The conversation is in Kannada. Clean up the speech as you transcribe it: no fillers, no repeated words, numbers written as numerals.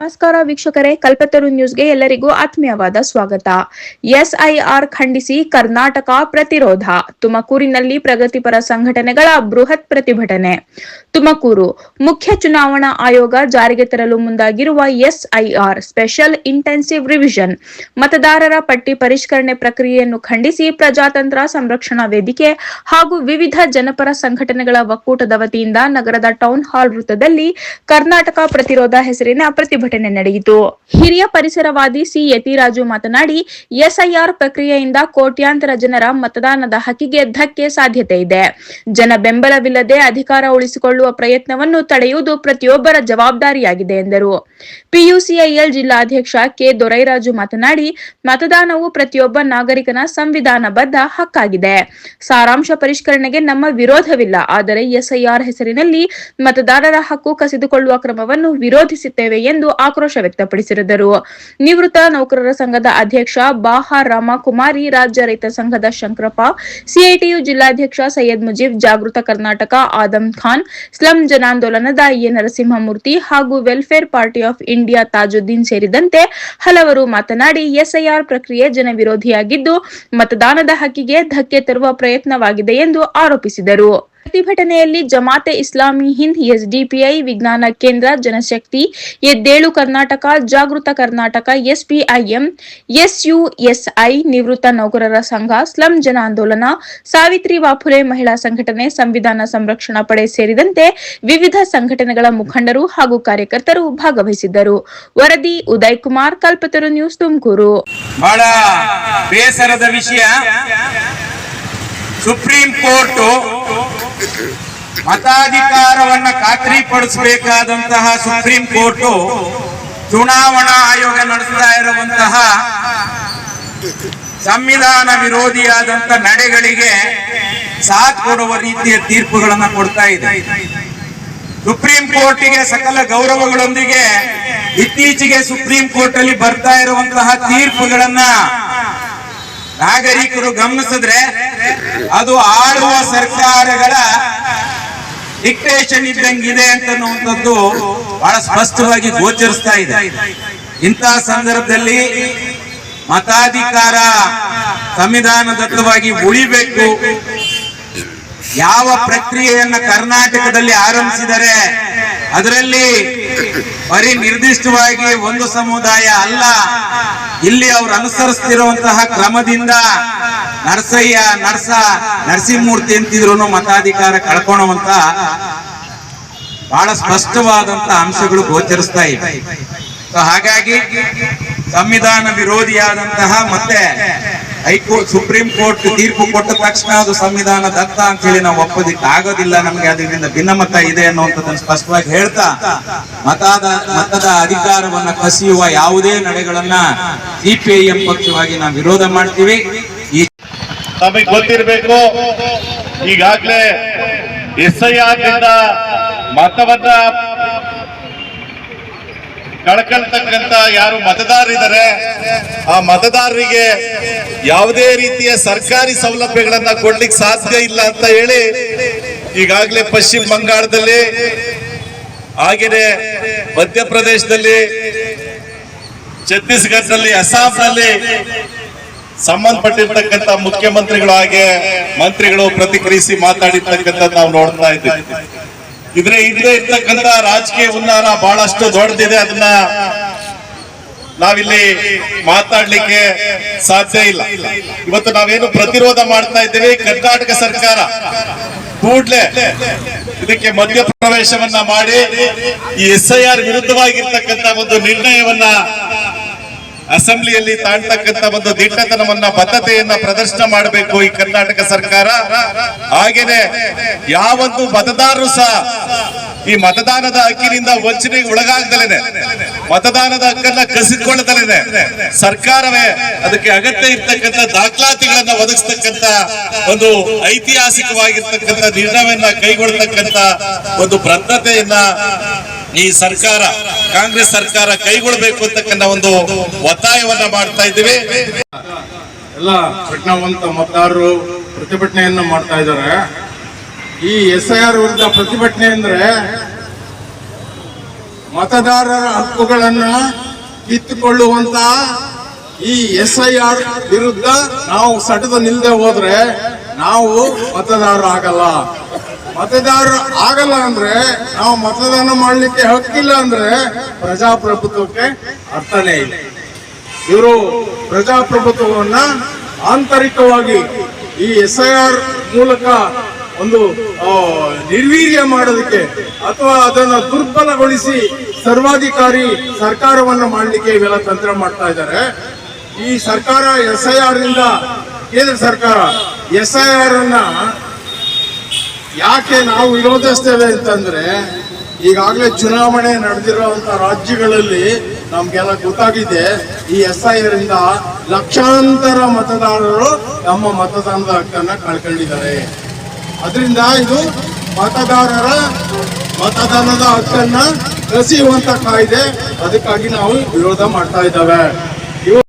ನಮಸ್ಕಾರ ವೀಕ್ಷಕರೇ, ಕಲ್ಪತರು ನ್ಯೂಸ್ಗೆ ಎಲ್ಲರಿಗೂ ಆತ್ಮೀಯವಾದ ಸ್ವಾಗತ. ಎಸ್ಐಆರ್ ಖಂಡಿಸಿ ಕರ್ನಾಟಕ ಪ್ರತಿರೋಧ. ತುಮಕೂರಿನಲ್ಲಿ ಪ್ರಗತಿಪರ ಸಂಘಟನೆಗಳ ಬೃಹತ್ ಪ್ರತಿಭಟನೆ. ತುಮಕೂರು ಮುಖ್ಯ ಚುನಾವಣಾ ಆಯೋಗ ಜಾರಿಗೆ ತರಲು ಮುಂದಾಗಿರುವ ಎಸ್ಐಆರ್ ಸ್ಪೆಷಲ್ ಇಂಟೆನ್ಸಿವ್ ರಿವಿಷನ್ ಮತದಾರರ ಪಟ್ಟಿ ಪರಿಷ್ಕರಣೆ ಪ್ರಕ್ರಿಯೆಯನ್ನು ಖಂಡಿಸಿ ಪ್ರಜಾತಂತ್ರ ಸಂರಕ್ಷಣಾ ವೇದಿಕೆ ಹಾಗೂ ವಿವಿಧ ಜನಪರ ಸಂಘಟನೆಗಳ ಒಕ್ಕೂಟದ ವತಿಯಿಂದ ನಗರದ ಟೌನ್ ಹಾಲ್ ವೃತ್ತದಲ್ಲಿ ಕರ್ನಾಟಕ ಪ್ರತಿರೋಧ ಹೆಸರಿನ ಪ್ರತಿಭಟನೆ ನಡೆಯಿತು. ಹಿರಿಯ ಪರಿಸರವಾದಿ ಸಿ ಯತಿರಾಜು ಮಾತನಾಡಿ, ಎಸ್ಐಆರ್ ಪ್ರಕ್ರಿಯೆಯಿಂದ ಕೋಟ್ಯಾಂತರ ಜನರ ಮತದಾನದ ಹಕ್ಕಿಗೆ ಧಕ್ಕೆ ಸಾಧ್ಯತೆ ಇದೆ. ಜನ ಬೆಂಬಲವಿಲ್ಲದೆ ಅಧಿಕಾರ ಉಳಿಸಿಕೊಳ್ಳುವ ಪ್ರಯತ್ನವನ್ನು ತಡೆಯುವುದು ಪ್ರತಿಯೊಬ್ಬರ ಜವಾಬ್ದಾರಿಯಾಗಿದೆ ಎಂದರು. ಪಿಯುಸಿಐಎಲ್ ಜಿಲ್ಲಾಧ್ಯಕ್ಷ ಕೆ ದೊರೈರಾಜು ಮಾತನಾಡಿ, ಮತದಾನವು ಪ್ರತಿಯೊಬ್ಬ ನಾಗರಿಕನ ಸಂವಿಧಾನಬದ್ಧ ಹಕ್ಕಾಗಿದೆ. ಸಾರಾಂಶ ಪರಿಷ್ಕರಣೆಗೆ ನಮ್ಮ ವಿರೋಧವಿಲ್ಲ. ಆದರೆ ಎಸ್ಐಆರ್ ಹೆಸರಿನಲ್ಲಿ ಮತದಾರರ ಹಕ್ಕು ಕಸಿದುಕೊಳ್ಳುವ ಕ್ರಮವನ್ನು ವಿರೋಧಿಸುತ್ತೇವೆ ಎಂದು ಆಕ್ರೋಶ ವ್ಯಕ್ತಪಡಿಸಿದರು. ನಿವೃತ್ತ ನೌಕರರ ಸಂಘದ ಅಧ್ಯಕ್ಷ ಬಾಹ ರಾಮಕುಮಾರಿ, ರಾಜ್ಯ ರೈತ ಸಂಘದ ಶಂಕರಪ್ಪ, ಸಿಐಟಿಯು ಜಿಲ್ಲಾಧ್ಯಕ್ಷ ಸೈಯದ್ ಮುಜೀಬ್, ಜಾಗೃತ ಕರ್ನಾಟಕ ಆದಂ ಖಾನ್, ಸ್ಲಂ ಜನಾಂದೋಲನದ ಎ ನರಸಿಂಹಮೂರ್ತಿ ಹಾಗೂ welfare party of India Tajuddin ಸೇರಿದಂತೆ ಹಲವರು ಮಾತನಾಡಿ, ಎಸ್ಐಆರ್ ಪ್ರಕ್ರಿಯೆ ಜನವಿರೋಧಿಯಾಗಿದ್ದು ಮತದಾನದ ಹಕ್ಕಿಗೆ ಧಕ್ಕೆ ತರುವ ಪ್ರಯತ್ನವಾಗಿದೆ ಎಂದು ಆರೋಪಿಸಿದರು. ಪ್ರತಿಭಟನೆಯಲ್ಲಿ ಜಮಾತೆ ಇಸ್ಲಾಮಿ ಹಿಂದ್, ಎಸ್ಡಿಪಿಐ, ವಿಜ್ಞಾನ ಕೇಂದ್ರ, ಜನಶಕ್ತಿ, ಎದ್ದೇಳು ಕರ್ನಾಟಕ, ಜಾಗೃತ ಕರ್ನಾಟಕ, ಎಸ್ಪಿಐಎಂ, ಎಸ್ಯುಎಸ್ಐ, ನಿವೃತ್ತ ನೌಕರರ ಸಂಘ, ಸ್ಲಂ ಜನಾಂದೋಲನ, ಸಾವಿತ್ರಿ ಬಾಪುಲೆ ಮಹಿಳಾ ಸಂಘಟನೆ, ಸಂವಿಧಾನ ಸಂರಕ್ಷಣಾ ಪಡೆ ಸೇರಿದಂತೆ ವಿವಿಧ ಸಂಘಟನೆಗಳ ಮುಖಂಡರು ಹಾಗೂ ಕಾರ್ಯಕರ್ತರು ಭಾಗವಹಿಸಿದ್ದರು. ವರದಿ ಉದಯ್ ಕುಮಾರ್, ಕಲ್ಪತರು ನ್ಯೂಸ್, ತುಮಕೂರು. ಬಹಳ ಬೇಸರದ ವಿಷಯ, ಸುಪ್ರೀಂ ಕೋರ್ಟ್ ಮತಾಧಿಕಾರವನ್ನ ಖಾತ್ರಿಪಡಿಸಬೇಕಾದಂತಹ ಸುಪ್ರೀಂ ಕೋರ್ಟ್ ಚುನಾವಣಾ ಆಯೋಗ ನಡೆಸ್ತಾ ಇರುವಂತಹ ಸಂವಿಧಾನ ವಿರೋಧಿಯಾದಂತಹ ನಡೆಗಳಿಗೆ ಸಾಥ್ ಕೊಡುವ ರೀತಿಯ ತೀರ್ಪುಗಳನ್ನು ಕೊಡ್ತಾ ಇದೆ. ಸುಪ್ರೀಂ ಕೋರ್ಟಿಗೆ ಸಕಲ ಗೌರವಗಳೊಂದಿಗೆ ಇತ್ತೀಚೆಗೆ ಸುಪ್ರೀಂ ಕೋರ್ಟ್ ಅಲ್ಲಿ ಬರ್ತಾ ಇರುವಂತಹ ತೀರ್ಪುಗಳನ್ನ ನಾಗರಿಕರು ಗಮನಿಸಿದ್ರೆ ಅದು ಆಳುವ ಸರ್ಕಾರಗಳ ಡಿಕ್ಟೇಷನ್ ಇದ್ದಂಗಿದೆ ಅಂತನ್ನುವಂಥದ್ದು ಬಹಳ ಸ್ಪಷ್ಟವಾಗಿ ಗೋಚರಿಸ್ತಾ ಇದೆ. ಇಂತಹ ಸಂದರ್ಭದಲ್ಲಿ ಮತಾಧಿಕಾರ ಸಂವಿಧಾನದತ್ತವಾಗಿ ಉಳಿಬೇಕು. ಯಾವ ಪ್ರಕ್ರಿಯೆಯನ್ನ ಕರ್ನಾಟಕದಲ್ಲಿ ಆರಂಭಿಸಿದರೆ ಅದರಲ್ಲಿ ಬರೀ ನಿರ್ದಿಷ್ಟವಾಗಿ ಒಂದು ಸಮುದಾಯ ಅಲ್ಲ, ಇಲ್ಲಿ ಅವರು ಅನುಸರಿಸ್ತಿರುವಂತಹ ಕ್ರಮದಿಂದ ನರಸಿಂಹಮೂರ್ತಿ ಅಂತಿದ್ರು ಮತಾಧಿಕಾರ ಕಳ್ಕೊಳ್ಳುವಂತ ಬಹಳ ಸ್ಪಷ್ಟವಾದಂತಹ ಅಂಶಗಳು ಗೋಚರಿಸ್ತಾ ಇವೆ. ಹಾಗಾಗಿ ಸಂವಿಧಾನ ವಿರೋಧಿಯಾದಂತಹ ಮತ್ತೆ ಸುಪ್ರೀಂ ಕೋರ್ಟ್ ತೀರ್ಪು ಕೊಟ್ಟ ತಕ್ಷಣ ಅದು ಸಂವಿಧಾನ ದತ್ತ ಅಂತ ಹೇಳಿ ನಾವು ಒಪ್ಪೋದಿಕ್ಕೆ ಆಗೋದಿಲ್ಲ. ನಮ್ಗೆ ಅದರಿಂದ ಭಿನ್ನಮತ ಇದೆ ಅನ್ನುವಂಥದ್ದನ್ನು ಸ್ಪಷ್ಟವಾಗಿ ಹೇಳ್ತಾ, ಮತದ ಅಧಿಕಾರವನ್ನ ಕಸಿಯುವ ಯಾವುದೇ ನಡೆಗಳನ್ನ ಸಿಪಿಐಎಂ ಪಕ್ಷವಾಗಿ ನಾವು ವಿರೋಧ ಮಾಡ್ತೀವಿ. ನಮಗೆ ಗೊತ್ತಿರಬೇಕು, ಈಗಾಗಲೇ ಎಸ್ಐಆರ್ ನಿಂದ ಮತವನ್ನ ಕಳ್ಕೊಳ್ತಕ್ಕಂತ ಯಾರು ಮತದಾರರಿದ್ದಾರೆ ಆ ಮತದಾರರಿಗೆ ಯಾವುದೇ ರೀತಿಯ ಸರ್ಕಾರಿ ಸೌಲಭ್ಯಗಳನ್ನ ಕೊಡ್ಲಿಕ್ಕೆ ಸಾಧ್ಯ ಇಲ್ಲ ಅಂತ ಹೇಳಿ ಈಗಾಗಲೇ ಪಶ್ಚಿಮ ಬಂಗಾಳದಲ್ಲಿ, ಹಾಗೇನೆ ಮಧ್ಯಪ್ರದೇಶದಲ್ಲಿ, ಛತ್ತೀಸ್ಗಢದಲ್ಲಿ, ಅಸ್ಸಾಂನಲ್ಲಿ ಸಂಬಂಧಪಟ್ಟಿರ್ತಕ್ಕಂಥ ಮುಖ್ಯಮಂತ್ರಿಗಳು ಹಾಗೆ ಮಂತ್ರಿಗಳು ಪ್ರತಿಕ್ರಿಯಿಸಿ ಮಾತಾಡಿರ್ತಕ್ಕಂಥದ್ದು ನಾವು ನೋಡ್ತಾ ಇದ್ದೀವಿ. ಇದ್ರೆ ಹಿಂದೆ ಇರ್ತಕ್ಕಂಥ ರಾಜಕೀಯ ಉನ್ನಾರ ಬಹಳಷ್ಟು ದೊಡ್ಡದಿದೆ, ಅದನ್ನ ನಾವಿಲ್ಲಿ ಮಾತಾಡ್ಲಿಕ್ಕೆ ಸಾಧ್ಯ ಇಲ್ಲ. ಇವತ್ತು ನಾವೇನು ಪ್ರತಿರೋಧ ಮಾಡ್ತಾ ಇದ್ದೇವೆ, ಕರ್ನಾಟಕ ಸರ್ಕಾರ ಕೂಡ್ಲೆ ಇದಕ್ಕೆ ಮಧ್ಯಪ್ರವೇಶವನ್ನ ಮಾಡಿ ಈ ಎಸ್ಐಆರ್ ವಿರುದ್ಧವಾಗಿರ್ತಕ್ಕಂಥ ಒಂದು ನಿರ್ಣಯವನ್ನ ಅಸೆಂಬ್ಲಿಯಲ್ಲಿ ತಾಳ್ತಕ್ಕಂಥ ಒಂದು ದಿಟ್ಟತನವನ್ನ, ಬದ್ಧತೆಯನ್ನ ಪ್ರದರ್ಶನ ಮಾಡಬೇಕು ಈ ಕರ್ನಾಟಕ ಸರ್ಕಾರ. ಹಾಗೇನೆ ಯಾವೊಂದು ಮತದಾರರು ಸಹ ಈ ಮತದಾನದ ಹಕ್ಕಿನಿಂದ ವಂಚನೆಗೆ ಒಳಗಾಗದಲೇನೆ, ಮತದಾನದ ಹಕ್ಕನ್ನ ಕಸಿದುಕೊಳ್ಳದಲೇನೆ ಸರ್ಕಾರವೇ ಅದಕ್ಕೆ ಅಗತ್ಯ ಇರ್ತಕ್ಕಂಥ ದಾಖಲಾತಿಗಳನ್ನ ಒದಗಿಸ್ತಕ್ಕಂಥ ಒಂದು ಐತಿಹಾಸಿಕವಾಗಿರ್ತಕ್ಕಂಥ ನಿರ್ಣಯವನ್ನ ಕೈಗೊಳ್ಳತಕ್ಕಂಥ ಒಂದು ಬದ್ಧತೆಯನ್ನ ಈ ಸರ್ಕಾರ, ಕಾಂಗ್ರೆಸ್ ಸರ್ಕಾರ ಕೈಗೊಳ್ಳಬೇಕು ಅಂತಕ್ಕಂಥ ಒಂದು ಒತ್ತಾಯವನ್ನ ಮಾಡ್ತಾ ಇದ್ದೀವಿ. ಎಲ್ಲ ಪ್ರಜ್ಞಾವಂತ ಮತದಾರರು ಪ್ರತಿಭಟನೆಯನ್ನ ಮಾಡ್ತಾ ಇದ್ದಾರೆ. ಈ ಎಸ್ಐಆರ್ ವಿರುದ್ಧ ಪ್ರತಿಭಟನೆ ಅಂದ್ರೆ ಮತದಾರರ ಹಕ್ಕುಗಳನ್ನ ಕಿತ್ತುಕೊಳ್ಳುವಂತ ಈ SIR ವಿರುದ್ಧ ನಾವು ಸಟದ ನಿಲ್ಲದೆ ಹೋದ್ರೆ ನಾವು ಮತದಾರ ಆಗಲ್ಲ. ಮತದಾರ ಆಗಲ್ಲ ಅಂದ್ರೆ, ನಾವು ಮತದಾನ ಮಾಡ್ಲಿಕ್ಕೆ ಹಕ್ಕಿಲ್ಲ ಅಂದ್ರೆ ಪ್ರಜಾಪ್ರಭುತ್ವಕ್ಕೆ ಅರ್ಥನೇ ಇಲ್ಲ. ಇವರು ಪ್ರಜಾಪ್ರಭುತ್ವವನ್ನ ಆಂತರಿಕವಾಗಿ ಈ SIR ಮೂಲಕ ಒಂದು ನಿರ್ವೀರ್ಯ ಮಾಡೋದಕ್ಕೆ ಅಥವಾ ಅದನ್ನ ದುರ್ಬಲಗೊಳಿಸಿ ಸರ್ವಾಧಿಕಾರಿ ಸರ್ಕಾರವನ್ನ ಮಾಡಲಿಕ್ಕೆ ಇವೆಲ್ಲ ತಂತ್ರ ಮಾಡ್ತಾ ಇದ್ದಾರೆ. ಈ ಸರ್ಕಾರ SIR ನಿಂದ, ಕೇಂದ್ರ ಸರ್ಕಾರ SIR ಅನ್ನ ಯಾಕೆ ನಾವು ವಿರೋಧಿಸ್ತೇವೆ ಅಂತಂದ್ರೆ, ಈಗಾಗಲೇ ಚುನಾವಣೆ ನಡೆದಿರುವಂತ ರಾಜ್ಯಗಳಲ್ಲಿ ನಮ್ಗೆಲ್ಲ ಗೊತ್ತಾಗಿದೆ ಈ SIR ಇಂದ ಲಕ್ಷಾಂತರ ಮತದಾರರು ನಮ್ಮ ಮತದಾನದ ಹಕ್ಕನ್ನ ಕಳ್ಕೊಂಡಿದ್ದಾರೆ. ಅದರಿಂದ ಇದು ಮತದಾರರ ಮತದಾನದ ಹಕ್ಕನ್ನ ಕಸಿಯುವಂತ ಕಾಯ್ದೆ. ಅದಕ್ಕಾಗಿ ನಾವು ವಿರೋಧ ಮಾಡ್ತಾ ಇದ್ದೇವೆ.